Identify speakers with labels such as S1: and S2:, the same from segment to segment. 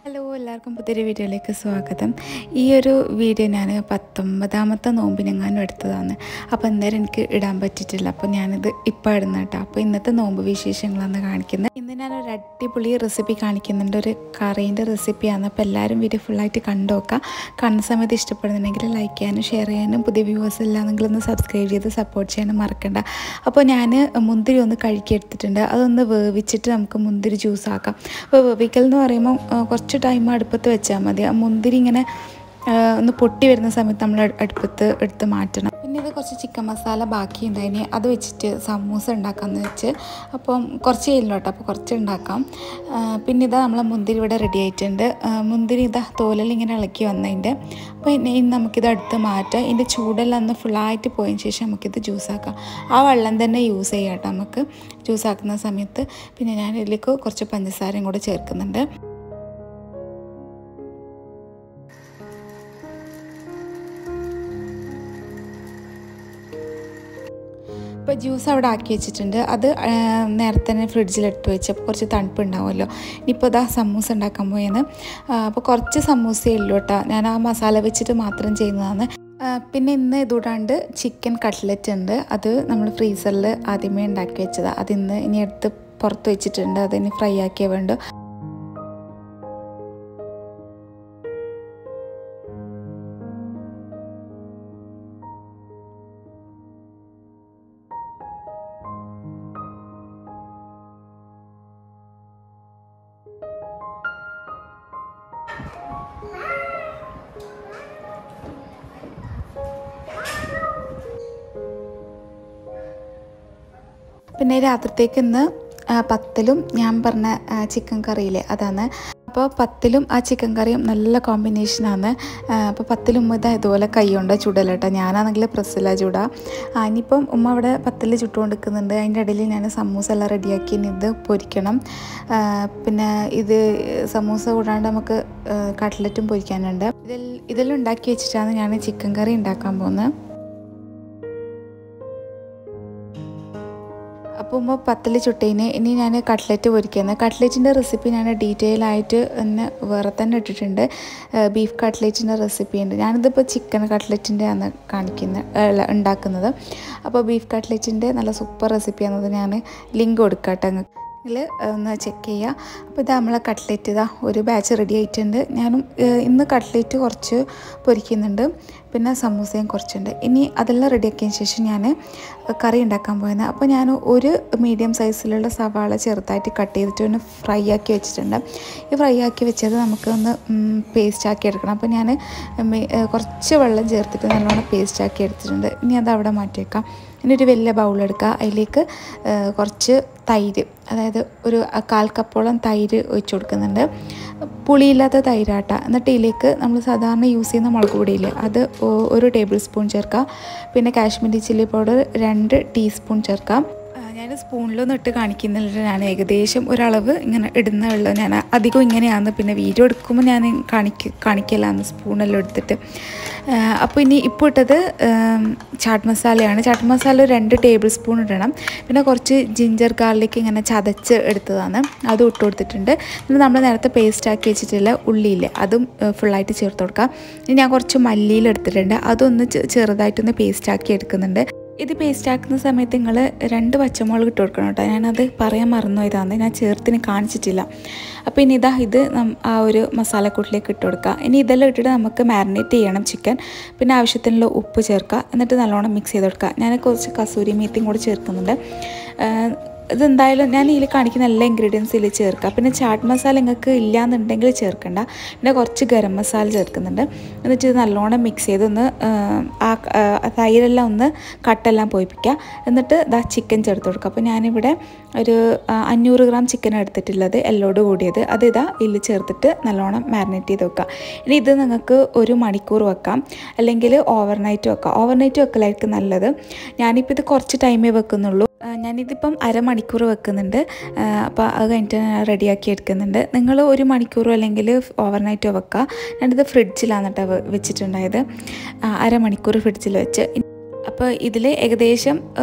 S1: Hello, എല്ലാവർക്കും പുതിയൊരു വീഡിയോയിലേക്ക് സ്വാഗതം. ഈ ഒരു വീഡിയോ ഞാൻ 19ാമത്തെ നോമ്പിനെങ്ങാനും എടുത്തതാണ്. അപ്പോൾ എന്തായാലും എനിക്ക് ഇടാൻ പറ്റിയിട്ടില്ല. അപ്പോൾ ഞാനിത് ഇപ്പോൾ ഇടുന്ന കേട്ടോ. അപ്പോൾ ഇന്നത്തെ നോമ്പ് വിശേഷങ്ങളാണ് കാണിക്കുന്നത്. ഇന്ന് ഞാനൊരു അടിപൊളി റെസിപ്പി കാണിക്കുന്നുണ്ട്. ഒരു കറീൻ്റെ റെസിപ്പിയാണ്. അപ്പോൾ എല്ലാവരും വീഡിയോ ഫുള്ളായിട്ട് കണ്ടു നോക്കുക. കാണുന്ന സമയത്ത് ഇഷ്ടപ്പെടുന്നുണ്ടെങ്കിൽ ലൈക്ക് ചെയ്യാനും ഷെയർ ചെയ്യാനും പുതിയ വ്യൂവേഴ്സ് ഇല്ലാന്നെങ്കിൽ ഒന്ന് സബ്സ്ക്രൈബ് ചെയ്ത് സപ്പോർട്ട് ചെയ്യാനും മറക്കണ്ട. അപ്പോൾ ഞാൻ മുന്തിരി ഒന്ന് കഴുകിയെടുത്തിട്ടുണ്ട്. അതൊന്ന് വേവിച്ചിട്ട് നമുക്ക് മുന്തിരി ജ്യൂസ് ആക്കാം. അപ്പോൾ വേവിക്കൽ എന്ന് പറയുമ്പോൾ കുറച്ച് ടൈം അടുപ്പത്ത് വെച്ചാൽ മതി. ആ മുന്തിരി ഇങ്ങനെ ഒന്ന് പൊട്ടി വരുന്ന സമയത്ത് നമ്മൾ അടുപ്പത്ത് എടുത്ത് മാറ്റണം. പിന്നെ ഇത് കുറച്ച് ചിക്കൻ മസാല ബാക്കിയുണ്ടായിന്, അത് വെച്ചിട്ട് സമൂസ ഉണ്ടാക്കാമെന്ന് വെച്ച്. അപ്പം കുറച്ച് ചെയ്യില്ലോട്ടോ, അപ്പോൾ കുറച്ച് ഉണ്ടാക്കാം. പിന്നെ ഇതാ നമ്മളെ മുന്തിരി ഇവിടെ റെഡി ആയിട്ടുണ്ട്. മുന്തിരി ഇതാ തോലെല്ലാം ഇങ്ങനെ ഇളക്കി വന്നതിൻ്റെ. അപ്പോൾ ഇനി നമുക്കിത് അടുത്ത് മാറ്റാം. ഇതിൻ്റെ ചൂടെല്ലാം ഒന്ന് ഫുള്ളായിട്ട് പോയതിന് ശേഷം നമുക്കിത് ജ്യൂസാക്കാം. ആ വെള്ളം തന്നെ യൂസ് ചെയ്യാം കേട്ടോ നമുക്ക് ജ്യൂസാക്കുന്ന സമയത്ത്. പിന്നെ ഞാൻ ഇതിലേക്ക് കുറച്ച് പഞ്ചസാരയും കൂടെ ചേർക്കുന്നുണ്ട്. ഇപ്പോൾ ജ്യൂസ് അവിടെ ആക്കി വെച്ചിട്ടുണ്ട്. അത് നേരത്തെ തന്നെ ഫ്രിഡ്ജിലെടുത്ത് വെച്ച് അപ്പോൾ കുറച്ച് തണുപ്പ് ഉണ്ടാവുമല്ലോ. ഇനിയിപ്പോൾ ഇതാ സമൂസ ഉണ്ടാക്കാൻ പോയെന്ന്. അപ്പോൾ കുറച്ച് സമൂസയേ ഉള്ളൂ കേട്ടോ. ഞാൻ ആ മസാല വെച്ചിട്ട് മാത്രം ചെയ്യുന്നതാണ്. പിന്നെ ഇന്ന് ഇതുകൂടാണ്ട് ചിക്കൻ കട്ട്ലറ്റ് ഉണ്ട്. അത് നമ്മൾ ഫ്രീസറിൽ ആദ്യമേ ഉണ്ടാക്കി വെച്ചതാണ്. അതിന്ന് ഇനി എടുത്ത് പുറത്ത് വെച്ചിട്ടുണ്ട്. അതിന് ഫ്രൈ ആക്കിയേ വേണ്ടു. പിന്നെ രാത്രിത്തേക്ക് ഇന്ന് പത്തലും ഞാൻ പറഞ്ഞ ചിക്കൻ കറിയില്ലേ അതാണ്. അപ്പോൾ പത്തലും ആ ചിക്കൻ കറിയും നല്ല കോമ്പിനേഷനാണ്. അപ്പോൾ പത്തലും ഉമ്മ ഇതുപോലെ കൈ കൊണ്ട് ചുടലട്ടോ. ഞാനാണെങ്കിൽ പ്രസ്സില ചൂടാ. ഇനിയിപ്പം ഉമ്മ അവിടെ പത്തല് ചുട്ടുകൊണ്ടിരിക്കുന്നുണ്ട്. അതിൻ്റെ ഇടയിൽ ഞാൻ സമൂസ എല്ലാം റെഡിയാക്കി ഇത് പൊരിക്കണം. പിന്നെ ഇത് സമൂസ കൂടാണ്ട് നമുക്ക് കട്ട്ലറ്റും പൊരിക്കാനുണ്ട്. ഇതെല്ലാം ഉണ്ടാക്കി വെച്ചിട്ടാണ് ഞാൻ ചിക്കൻ കറി ഉണ്ടാക്കാൻ പോകുന്നത്. അപ്പോൾ ഉമ്മ പത്തല് ചുട്ടതിന് ഇനി ഞാൻ കട്ട്ലറ്റ് പൊരിക്കുന്നത്. കട്ട്ലറ്റിൻ്റെ റെസിപ്പി ഞാൻ ഡീറ്റെയിൽ ആയിട്ട് തന്നെ വേറെ തന്നെ ഇട്ടിട്ടുണ്ട്. ബീഫ് കട്ട്ലറ്റിൻ്റെ റെസിപ്പി ഉണ്ട്. ഞാനിതിപ്പോൾ ചിക്കൻ കട്ട്ലറ്റിൻ്റെ ആണ് ഉണ്ടാക്കുന്നത്. അപ്പോൾ ബീഫ് കട്ട്ലറ്റിൻ്റെ നല്ല സൂപ്പർ റെസിപ്പിയാണത്. ഞാൻ ലിങ്ക് കൊടുക്കാം കേട്ടോ, ഒന്ന് ചെക്ക് ചെയ്യുക. അപ്പോൾ ഇത് നമ്മളെ കട്ട്ലറ്റ് ഇതാ ഒരു ബാച്ച് റെഡി ആയിട്ടുണ്ട്. ഞാനും ഇന്ന് കട്ട്ലറ്റ് കുറച്ച് പൊരിക്കുന്നുണ്ട്, പിന്നെ സമൂസയും കുറച്ചുണ്ട്. ഇനി അതെല്ലാം റെഡിയാക്കിയതിന് ശേഷം ഞാൻ കറി ഉണ്ടാക്കാൻ പോയത്. അപ്പോൾ ഞാൻ ഒരു മീഡിയം സൈസിലുള്ള സവാള ചെറുതായിട്ട് കട്ട് ചെയ്തിട്ട് ഒന്ന് ഫ്രൈ ആക്കി വെച്ചിട്ടുണ്ട്. ഈ ഫ്രൈ ആക്കി വെച്ചത് നമുക്കൊന്ന് പേസ്റ്റ് ആക്കി എടുക്കണം. അപ്പോൾ ഞാൻ കുറച്ച് വെള്ളം ചേർത്തിട്ട് നല്ലോണം പേസ്റ്റ് ആക്കി എടുത്തിട്ടുണ്ട്. ഇനി അത് അവിടെ മാറ്റിയേക്കാം. ഇനി ഒരു വലിയ ബൗളെടുക്കുക. അതിലേക്ക് കുറച്ച് തൈര്, അതായത് ഒരു 1/4 കപ്പോളം തൈര് ഒഴിച്ച് കൊടുക്കുന്നുണ്ട്. പുളിയില്ലാത്ത തൈരാട്ട. എന്നിട്ട് ഇതിലേക്ക് നമ്മൾ സാധാരണ യൂസ് ചെയ്യുന്ന മുളക് പൊടിയില്ലേ അത് 1 ടേബിൾ സ്പൂൺ ചേർക്കാം. പിന്നെ കാശ്മീരി ചില്ലി പൗഡർ 2 ടീസ്പൂൺ ചേർക്കാം. ഞാൻ സ്പൂണിലൊന്നും ഇട്ട് കാണിക്കുന്നില്ല, ഞാൻ ഏകദേശം ഒരളവ് ഇങ്ങനെ ഇടുന്ന ഉള്ളത്. ഞാൻ അധികം ഇങ്ങനെയാണ്, പിന്നെ വീഡിയോ എടുക്കുമ്പോൾ ഞാൻ കാണിക്കലാന്ന് സ്പൂണെല്ലാം എടുത്തിട്ട്. അപ്പോൾ ഇനി ഇപ്പോൾ ഇട്ടത് ചാട്ട് മസാലയാണ്. ചാട്ട് മസാല 2 ടേബിൾ സ്പൂൺ ഇടണം. പിന്നെ കുറച്ച് ജിഞ്ചർ ഗാർലിക് ഇങ്ങനെ ചതച്ച് എടുത്തതാണ്, അതും ഇട്ട് കൊടുത്തിട്ടുണ്ട്. പിന്നെ നമ്മൾ നേരത്തെ പേസ്റ്റ് ആക്കി വെച്ചിട്ടുള്ള ഉള്ളിയില്ലേ അതും ഫുള്ളായിട്ട് ചേർത്ത് കൊടുക്കാം. ഇനി ഞാൻ കുറച്ച് മല്ലിയിൽ എടുത്തിട്ടുണ്ട്, അതൊന്ന് ചെറുതായിട്ടൊന്ന് പേസ്റ്റ് ആക്കി എടുക്കുന്നുണ്ട്. ഇത് പേസ്റ്റ് ആക്കുന്ന സമയത്ത് നിങ്ങൾ 2 പച്ചമുളക് ഇട്ട് കൊടുക്കണം കേട്ടോ. ഞാനത് പറയാൻ മറന്നു, ഇതാണ് ഞാൻ ചേർത്തിന് കാണിച്ചിട്ടില്ല. അപ്പോൾ ഇനി ഇത് ആ ഒരു മസാലക്കൂട്ടിലേക്ക് ഇട്ട് കൊടുക്കുക. ഇനി ഇതെല്ലാം ഇട്ടിട്ട് നമുക്ക് മാരിനേറ്റ് ചെയ്യണം ചിക്കൻ. പിന്നെ ആവശ്യത്തിനുള്ള ഉപ്പ് ചേർക്കുക. എന്നിട്ട് നല്ലോണം മിക്സ് ചെയ്ത് കൊടുക്കുക. ഞാൻ കുറച്ച് കസൂരി മേത്തിയും കൂടി ചേർക്കുന്നുണ്ട്. ഇതെന്തായാലും ഞാൻ ഇതിൽ കാണിക്കുന്ന എല്ലാ ഇൻഗ്രീഡിയൻസും ഇതിൽ ചേർക്കുക. പിന്നെ ചാട്ട് മസാല നിങ്ങൾക്ക് ഇല്ലയെന്നുണ്ടെങ്കിൽ ചേർക്കണ്ട. പിന്നെ കുറച്ച് ഗരം മസാല ചേർക്കുന്നുണ്ട്. എന്നിട്ട് ഇത് നല്ലോണം മിക്സ് ചെയ്തൊന്ന് ആ തൈരെല്ലാം ഒന്ന് കട്ടെല്ലാം പോയിപ്പിക്കുക. എന്നിട്ട് ചിക്കൻ ചേർത്ത് കൊടുക്കുക. അപ്പോൾ ഞാനിവിടെ ഒരു 500 ഗ്രാം ചിക്കൻ എടുത്തിട്ടുള്ളത്, എല്ലോട് കൂടിയത്. അത് ഇതിൽ ചേർത്തിട്ട് നല്ലോണം മാരിനേറ്റ് ചെയ്ത് വെക്കുക. ഇനി ഇത് നിങ്ങൾക്ക് 1 മണിക്കൂർ വെക്കാം, അല്ലെങ്കിൽ ഓവർനൈറ്റ് വെക്കാം. ഓവർനൈറ്റ് വെക്കലായിരിക്കും നല്ലത്. ഞാനിപ്പോൾ ഇത് കുറച്ച് ടൈമേ വെക്കുന്നുള്ളൂ. ഞാനിതിപ്പം അരമണിക്കൂർ വെക്കുന്നുണ്ട്. അപ്പോൾ അത് കഴിഞ്ഞിട്ട് റെഡിയാക്കി എടുക്കുന്നുണ്ട്. നിങ്ങൾ 1 മണിക്കൂറോ അല്ലെങ്കിൽ ഓവർനൈറ്റോ വെക്കുക. ഞാനിത് ഫ്രിഡ്ജിലാണ് കേട്ടോ വെച്ചിട്ടുണ്ടായത്. അരമണിക്കൂർ ഫ്രിഡ്ജിൽ വെച്ച് അപ്പോൾ ഇതിൽ ഏകദേശം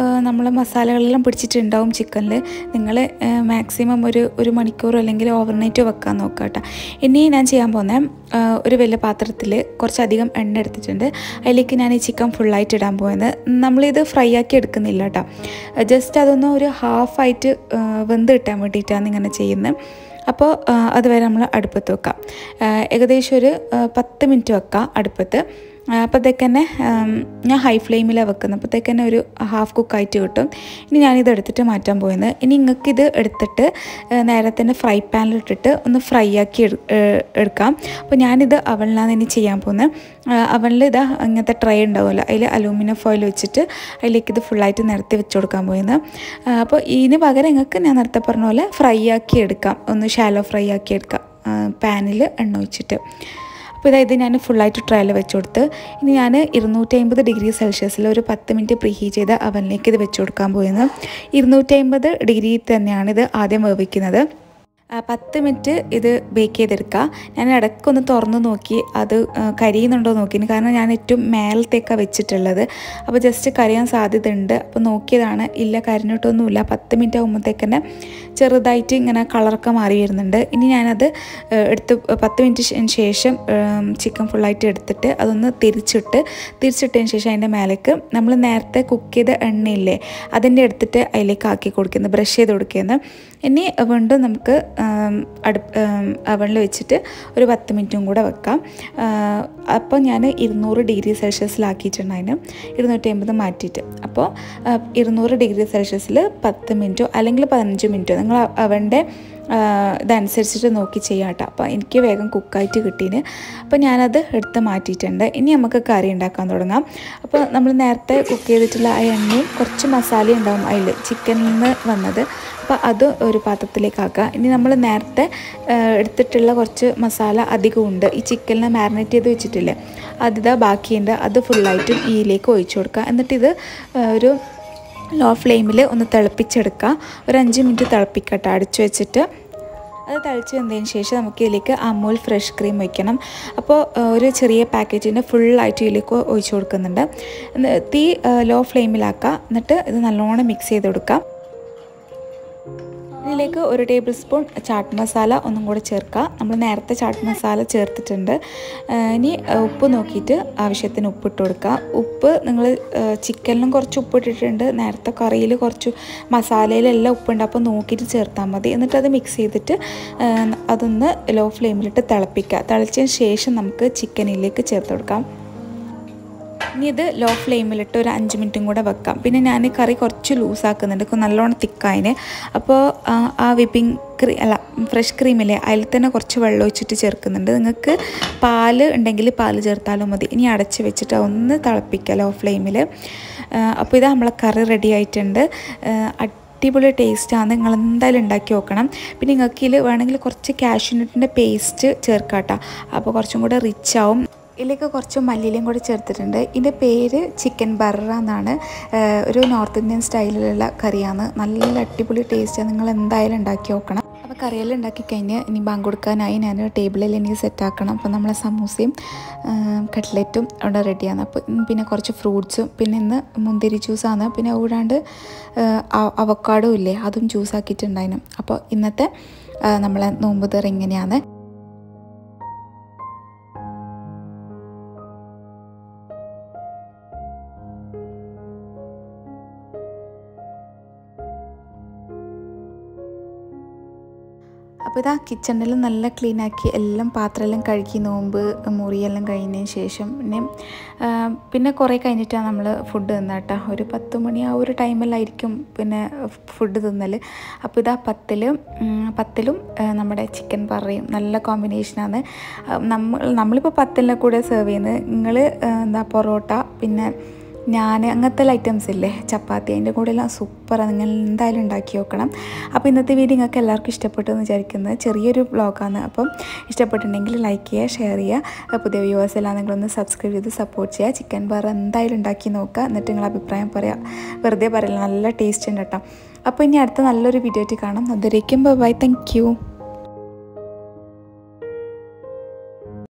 S1: നമ്മൾ മസാലകളെല്ലാം പിടിച്ചിട്ടുണ്ടാവും ചിക്കനിൽ. നിങ്ങൾ മാക്സിമം ഒരു മണിക്കൂർ അല്ലെങ്കിൽ ഓവർനൈറ്റ് വെക്കാൻ നോക്കുക കേട്ടോ. ഇനി ഞാൻ ചെയ്യാൻ പോകുന്നത് ഒരു വലിയ പാത്രത്തിൽ കുറച്ചധികം എണ്ണ എടുത്തിട്ടുണ്ട്. അതിലേക്ക് ഞാൻ ഈ ചിക്കൻ ഫുള്ളായിട്ട് ഇടാൻ പോകുന്നത്. നമ്മളിത് ഫ്രൈ ആക്കി എടുക്കുന്നില്ല കേട്ടോ, ജസ്റ്റ് അതൊന്ന് ഒരു ഹാഫായിട്ട് വെന്ത് കിട്ടാൻ വേണ്ടിയിട്ടാണ് ഇങ്ങനെ ചെയ്യുന്നത്. അപ്പോൾ അതുവരെ നമ്മൾ അടുപ്പത്ത് വെക്കാം. ഏകദേശം ഒരു 10 മിനിറ്റ് വെക്കാം അടുപ്പത്ത്. അപ്പോഴത്തേക്ക് തന്നെ ഞാൻ ഹൈ ഫ്ലെയിമിലാണ് വെക്കുന്നത്. അപ്പോഴത്തേക്ക് തന്നെ ഒരു ഹാഫ് കുക്കായിട്ട് കിട്ടും. ഇനി ഞാനിത് എടുത്തിട്ട് മാറ്റാൻ പോകുന്നത്. ഇനി നിങ്ങൾക്കിത് എടുത്തിട്ട് നേരെ തന്നെ ഫ്രൈ പാനിലിട്ടിട്ട് ഒന്ന് ഫ്രൈ ആക്കി എടുക്കാം. അപ്പോൾ ഞാനിത് അവനിലാണ് ഇനി ചെയ്യാൻ പോകുന്നത്. അവനിൽ ഇതാ ഇങ്ങനത്തെ ട്രേ ഉണ്ടാവുമല്ലോ, അതിൽ അലൂമിനിയം ഫോയിൽ വെച്ചിട്ട് അതിലേക്ക് ഇത് ഫുള്ളായിട്ട് നിരത്തി വെച്ച് കൊടുക്കാൻ പോകുന്നത്. അപ്പോൾ ഇതിന് പകരം നിങ്ങൾക്ക് ഞാൻ നേരത്തെ പറഞ്ഞ പോലെ ഫ്രൈ ആക്കി എടുക്കാം, ഒന്ന് ഷാലോ ഫ്രൈ ആക്കി എടുക്കാം പാനിൽ എണ്ണ ഒഴിച്ചിട്ട്. അപ്പോൾ ഇത് ഞാൻ ഫുള്ളായിട്ട് ട്രയൽ വെച്ച് കൊടുത്ത് ഇനി ഞാൻ 250 ഡിഗ്രി സെൽഷ്യസിൽ ഒരു 10 മിനിറ്റ് പ്രീ ഹീറ്റ് ചെയ്ത് അവനിലേക്ക് ഇത് വെച്ച് കൊടുക്കാൻ പോയത്. 250 ഡിഗ്രി തന്നെയാണ് ഇത് ആദ്യം വേവിക്കുന്നത്. 10 മിനിറ്റ് ഇത് ബേക്ക് ചെയ്തെടുക്കുക. ഞാൻ ഇടയ്ക്കൊന്ന് തുറന്ന് നോക്കി അത് കരിയുന്നുണ്ടോ നോക്കിന്, കാരണം ഞാൻ ഏറ്റവും മേലത്തേക്കാണ് വെച്ചിട്ടുള്ളത്. അപ്പോൾ ജസ്റ്റ് കരിയാൻ സാധ്യതയുണ്ട്. അപ്പോൾ നോക്കിയതാണ്, ഇല്ല കരിഞ്ഞിട്ടൊന്നുമില്ല. 10 മിനിറ്റ് ആകുമ്പോഴത്തേക്ക് തന്നെ ചെറുതായിട്ട് ഇങ്ങനെ കളറൊക്കെ മാറി വരുന്നുണ്ട്. ഇനി ഞാനത് എടുത്ത് 10 മിനിറ്റിന് ശേഷം ചിക്കൻ ഫുള്ളായിട്ട് എടുത്തിട്ട് അതൊന്ന് തിരിച്ചിട്ടതിന് ശേഷം അതിൻ്റെ മേലേക്ക് നമ്മൾ നേരത്തെ കുക്ക് ചെയ്ത എണ്ണയില്ലേ അതിൻ്റെ എടുത്തിട്ട് അതിലേക്ക് ആക്കി കൊടുക്കുന്നത്, ബ്രഷ് ചെയ്ത് കൊടുക്കുന്നത്. ഇനി വീണ്ടും നമുക്ക് അവനിൽ വെച്ചിട്ട് ഒരു 10 മിനിറ്റും കൂടെ വെക്കാം. അപ്പോൾ ഞാൻ 200 ഡിഗ്രി സെൽഷ്യസിലാക്കിയിട്ടുണ്ട്, അതിന് 250 മാറ്റിയിട്ട്. അപ്പോൾ 200 ഡിഗ്രി സെൽഷ്യസിൽ 10 മിനിറ്റോ അല്ലെങ്കിൽ 15 മിനിറ്റോ നിങ്ങൾ അവൻ്റെ ഇതനുസരിച്ചിട്ട് നോക്കി ചെയ്യാം കേട്ടോ. അപ്പോൾ എനിക്ക് വേഗം കുക്കായിട്ട് കിട്ടീന്. അപ്പോൾ ഞാനത് എടുത്ത് മാറ്റിയിട്ടുണ്ട്. ഇനി നമുക്ക് കറി ഉണ്ടാക്കാൻ തുടങ്ങാം. അപ്പോൾ നമ്മൾ നേരത്തെ കുക്ക് ചെയ്തിട്ടുള്ള ആ എണ്ണയും കുറച്ച് മസാല ഉണ്ടാവും അതിൽ ചിക്കനിൽ നിന്ന് വന്നത്. അപ്പോൾ അത് ഒരു പാത്രത്തിലേക്ക് ആക്കുക. ഇനി നമ്മൾ നേരത്തെ എടുത്തിട്ടുള്ള കുറച്ച് മസാല അധികമുണ്ട്, ഈ ചിക്കനിനെ മാരിനേറ്റ് ചെയ്ത് വെച്ചിട്ടില്ലേ, അതിതാ ബാക്കിയുണ്ട്. അത് ഫുള്ളായിട്ടും ഇതിലേക്ക് ഒഴിച്ചു കൊടുക്കുക. എന്നിട്ടിത് ഒരു ലോ ഫ്ലെയിമിൽ ഒന്ന് തിളപ്പിച്ചെടുക്കുക. ഒരു 5 മിനിറ്റ് തിളപ്പിക്കട്ടെ അടച്ചു വെച്ചിട്ട്. അത് തിളച്ച് വന്നതിന് ശേഷം നമുക്ക് ഇതിലേക്ക് അമൂൽ ഫ്രഷ് ക്രീം വയ്ക്കണം. അപ്പോൾ ഒരു ചെറിയ പാക്കറ്റിൻ്റെ ഫുള്ളായിട്ട് ഇതിലേക്ക് ഒഴിച്ചു കൊടുക്കുന്നുണ്ട്. തീ ലോ ഫ്ലെയിമിലാക്കുക. എന്നിട്ട് ഇത് നല്ലോണം മിക്സ് ചെയ്ത് കൊടുക്കാം. ഇതിലേക്ക് 1 ടേബിൾ സ്പൂൺ ചാട്ട് മസാല ഒന്നും കൂടെ ചേർക്കുക. നമ്മൾ നേരത്തെ ചാട്ട് മസാല ചേർത്തിട്ടുണ്ട്. ഇനി ഉപ്പ് നോക്കിയിട്ട് ആവശ്യത്തിന് ഉപ്പിട്ട് കൊടുക്കുക. ഉപ്പ് നിങ്ങൾ ചിക്കനിലും കുറച്ച് ഉപ്പിട്ടിട്ടുണ്ട്, നേരത്തെ കറിയിൽ കുറച്ച് മസാലയിലെല്ലാം ഉപ്പുണ്ട്, അപ്പോൾ നോക്കിയിട്ട് ചേർത്താൽ മതി. എന്നിട്ടത് മിക്സ് ചെയ്തിട്ട് അതൊന്ന് ലോ ഫ്ലെയിമിലിട്ട് തിളപ്പിക്കുക. തിളച്ചതിന് ശേഷം നമുക്ക് ചിക്കനിലേക്ക് ചേർത്ത് കൊടുക്കാം. ഇനി ഇത് ലോ ഫ്ലെയിമിലിട്ട് ഒരു 5 മിനിറ്റും കൂടെ വെക്കാം. പിന്നെ ഞാൻ കറി കുറച്ച് ലൂസാക്കുന്നുണ്ട്, നല്ലോണം തിക്കായതിന്. അപ്പോൾ ആ ഫ്രഷ് ക്രീമില്ലേ അതിൽ തന്നെ കുറച്ച് വെള്ളം ഒഴിച്ചിട്ട് ചേർക്കുന്നുണ്ട്. നിങ്ങൾക്ക് പാല് ഉണ്ടെങ്കിൽ പാല് ചേർത്താലും മതി. ഇനി അടച്ച് വെച്ചിട്ട് ഒന്ന് തിളപ്പിക്കുക ലോ ഫ്ലെയിമിൽ. അപ്പോൾ ഇത് നമ്മളെ കറി റെഡി ആയിട്ടുണ്ട്. അടിപൊളി ടേസ്റ്റാണ്, നിങ്ങൾ എന്തായാലും ഉണ്ടാക്കി നോക്കണം. പിന്നെ നിങ്ങൾക്ക് ഇതിൽ വേണമെങ്കിൽ കുറച്ച് കാഷ്യൂനട്ടിൻ്റെ പേസ്റ്റ് ചേർക്കാം കേട്ടോ, അപ്പോൾ കുറച്ചും കൂടെ റിച്ച് ആവും. ഇതിലേക്ക് കുറച്ച് മല്ലിയിലയും കൂടി ചേർത്തിട്ടുണ്ട്. ഇതിൻ്റെ പേര് ചിക്കൻ ബർറ എന്നാണ്. ഒരു നോർത്ത് ഇന്ത്യൻ സ്റ്റൈലിലുള്ള കറിയാണ്, നല്ല അടിപൊളി ടേസ്റ്റാണ്. നിങ്ങൾ എന്തായാലും ഉണ്ടാക്കി നോക്കണം. അപ്പോൾ കറിയെല്ലാം ഉണ്ടാക്കി കഴിഞ്ഞ് ഇനി ബാങ്ക് കൊടുക്കാനായി ഞാൻ ടേബിളിൽ എനിക്ക് സെറ്റാക്കണം. അപ്പോൾ നമ്മളെ സമൂസയും കട്ട്ലറ്റും അവിടെ റെഡിയാണ്. അപ്പോൾ പിന്നെ കുറച്ച് ഫ്രൂട്ട്സും, പിന്നെ ഇന്ന് മുന്തിരി ജ്യൂസാണ്, പിന്നെ കൂടാണ്ട് അവക്കാഡോ ഇല്ലേ അതും ജ്യൂസാക്കിയിട്ടുണ്ടായിരുന്നു. അപ്പോൾ ഇന്നത്തെ നമ്മളെ നോമ്പുതുറ ഇങ്ങനെയാണ്. അപ്പോൾ ഇതാ കിച്ചണിൽ നല്ല ക്ലീനാക്കി എല്ലാം പാത്രമെല്ലാം കഴുകി നോമ്പ് മുറിയെല്ലാം കഴിഞ്ഞതിന് ശേഷം പിന്നെ കുറേ കഴിഞ്ഞിട്ടാണ് നമ്മൾ ഫുഡ് തിന്നുക കേട്ടോ. ഒരു 10 മണി ആ ഒരു ടൈമിലായിരിക്കും പിന്നെ ഫുഡ് തിന്നൽ. അപ്പോൾ ഇതാ പത്തിലും നമ്മുടെ ചിക്കൻ ബറയും നല്ല കോമ്പിനേഷനാണ്. നമ്മളിപ്പോൾ പത്തലിനെ കൂടെ സെർവ് ചെയ്യുന്നത്. നിങ്ങൾ പൊറോട്ട പിന്നെ ഞാൻ അങ്ങനത്തെ ഐറ്റംസ് ഇല്ലേ ചപ്പാത്തി, അതിൻ്റെ കൂടെ എല്ലാം സൂപ്പറാണ്. നിങ്ങൾ എന്തായാലും ഉണ്ടാക്കി നോക്കണം. അപ്പോൾ ഇന്നത്തെ വീഡിയോ നിങ്ങൾക്ക് എല്ലാവർക്കും ഇഷ്ടപ്പെട്ടു എന്ന് വിചാരിക്കുന്നത്. ചെറിയൊരു വ്ളോഗാണ്. അപ്പം ഇഷ്ടപ്പെട്ടിട്ടുണ്ടെങ്കിൽ ലൈക്ക് ചെയ്യുക, ഷെയർ ചെയ്യുക. പുതിയ വ്യൂവേഴ്സ് എല്ലാം നിങ്ങളൊന്ന് സബ്സ്ക്രൈബ് ചെയ്ത് സപ്പോർട്ട് ചെയ്യുക. ചിക്കൻ ബറ എന്തായാലും ഉണ്ടാക്കി നോക്കുക, എന്നിട്ട് നിങ്ങൾ അഭിപ്രായം പറയുക. വെറുതെ പറയില്ല, നല്ല ടേസ്റ്റ് ഉണ്ട് കേട്ടോ. അപ്പോൾ ഇനി അടുത്ത നല്ലൊരു വീഡിയോ ആയിട്ട് കാണാം. അതുവരേക്കും ബൈ, താങ്ക് യു.